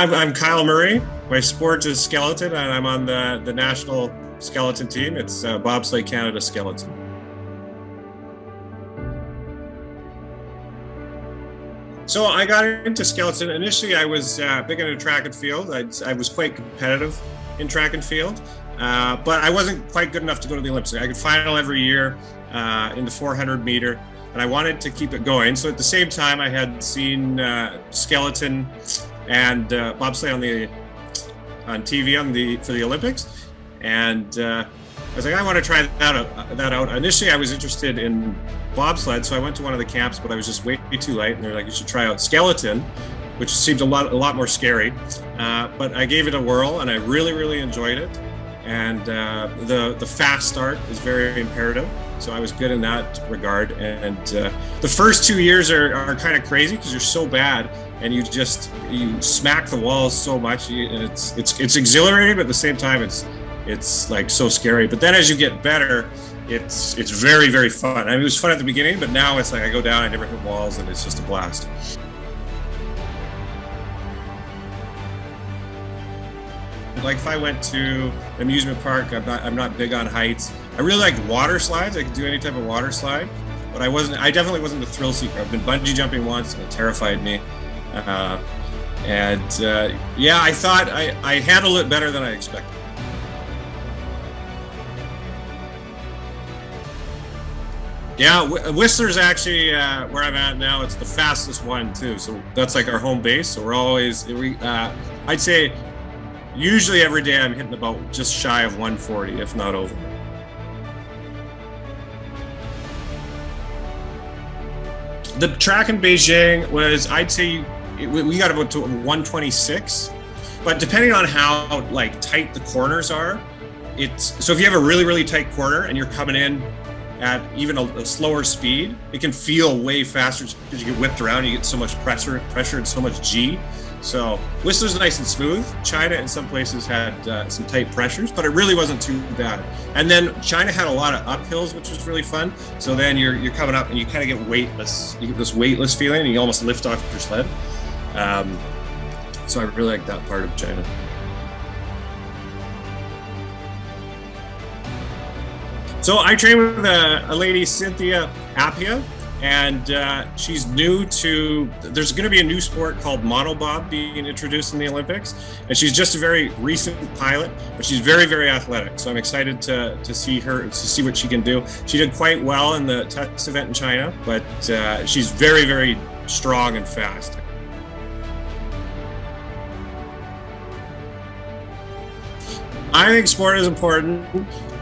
I'm Kyle Murray. My sport is skeleton, and I'm on the national skeleton team. It's Bobsleigh Canada Skeleton. So I got into skeleton. Initially, I was big into track and field. I was quite competitive in track and field, but I wasn't quite good enough to go to the Olympics. I could final every year in the 400 meter, and I wanted to keep it going. So at the same time, I had seen skeleton and bobsleigh on TV for the Olympics, and I was like, I want to try that out. Initially, I was interested in bobsled, so I went to one of the camps, but I was just way too late, and they're like, you should try out skeleton, which seemed a lot more scary. But I gave it a whirl, and I really enjoyed it. And the fast start is very imperative, so I was good in that regard. And the first 2 years are kind of crazy because you're so bad, and you smack the walls so much, and it's exhilarating, but at the same time it's like so scary. But then as you get better, it's very fun. I mean, it was fun at the beginning, but now it's like I go down, I never hit walls, and it's just a blast. Like if I went to an amusement park, I'm not big on heights. I really like water slides. I could do any type of water slide, but I definitely wasn't a thrill seeker. I've been bungee jumping once, and it terrified me. Yeah, I thought I handled it better than I expected. Yeah, Whistler's actually where I'm at now. It's the fastest one too, so that's like our home base. So we're always, I'd say, usually every day I'm hitting about just shy of 140, if not over. The track in Beijing was, I'd say, we got about to 126, but depending on how like tight the corners are, so if you have a really tight corner and you're coming in at even a slower speed, it can feel way faster because you get whipped around, you get so much pressure and so much G. So Whistler's nice and smooth. China in some places had some tight pressures, but it really wasn't too bad. And then China had a lot of uphills, which was really fun. So then you're coming up and you kind of get weightless. You get this weightless feeling, and you almost lift off your sled. So I really like that part of China. So I train with a lady, Cynthia Appia, and she's new to, there's going to be a new sport called monobob being introduced in the Olympics, and she's just a very recent pilot, but she's very athletic. So I'm excited to see her, to see what she can do. She did quite well in the test event in China, but she's very strong and fast. I think sport is important.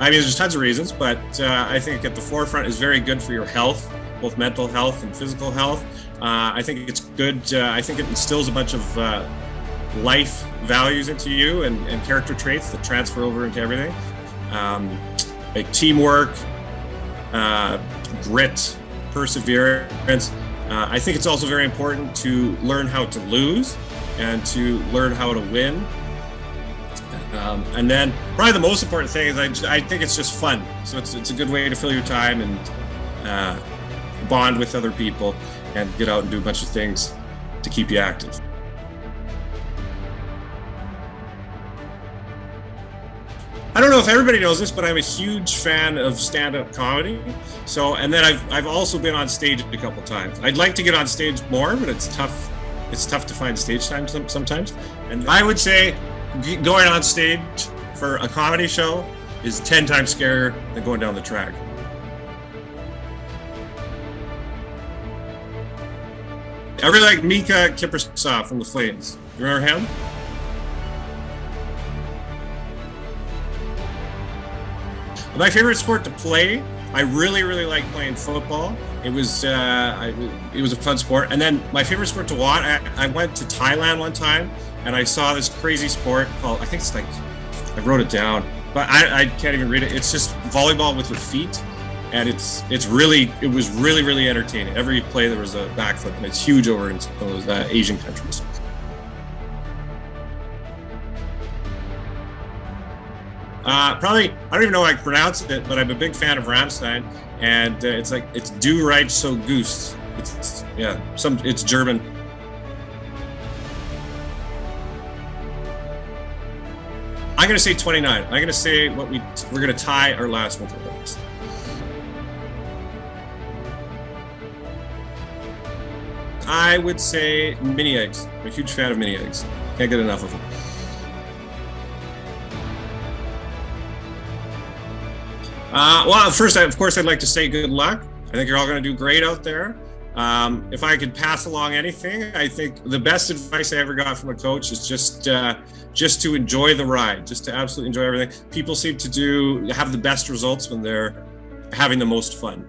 I mean, there's tons of reasons, but I think at the forefront is very good for your health, both mental health and physical health. I think it's good. I think it instills a bunch of life values into you and character traits that transfer over into everything, like teamwork, grit, perseverance. I think it's also very important to learn how to lose and to learn how to win. And then probably the most important thing is I think it's just fun. So it's a good way to fill your time and bond with other people and get out and do a bunch of things to keep you active. I don't know if everybody knows this, but I'm a huge fan of stand-up comedy. So, and then I've also been on stage a couple times. I'd like to get on stage more, but it's tough. It's tough to find stage time sometimes. And I would say going on stage for a comedy show is 10 times scarier than going down the track. I really like Mika Kiprusoff from the Flames. You remember him? My favorite sport to play, I really like playing football. It was a fun sport. And then my favorite sport to watch, I went to Thailand one time and I saw this crazy sport called, I think it's like, I wrote it down, but I can't even read it. It's just volleyball with your feet. And it was really entertaining. Every play there was a backflip, and it's huge over in some of those Asian countries. Probably, I don't even know how I pronounce it, but I'm a big fan of Rammstein, and it's Du Reich so Goose. It's German. going to say 29. I'm going to say we're going to tie our last Winter Olympics. I would say mini eggs. I'm a huge fan of mini eggs. Can't get enough of them. Well, first, of course, I'd like to say good luck. I think you're all going to do great out there. If I could pass along anything, I think the best advice I ever got from a coach is just to enjoy the ride, just to absolutely enjoy everything. People seem to have the best results when they're having the most fun.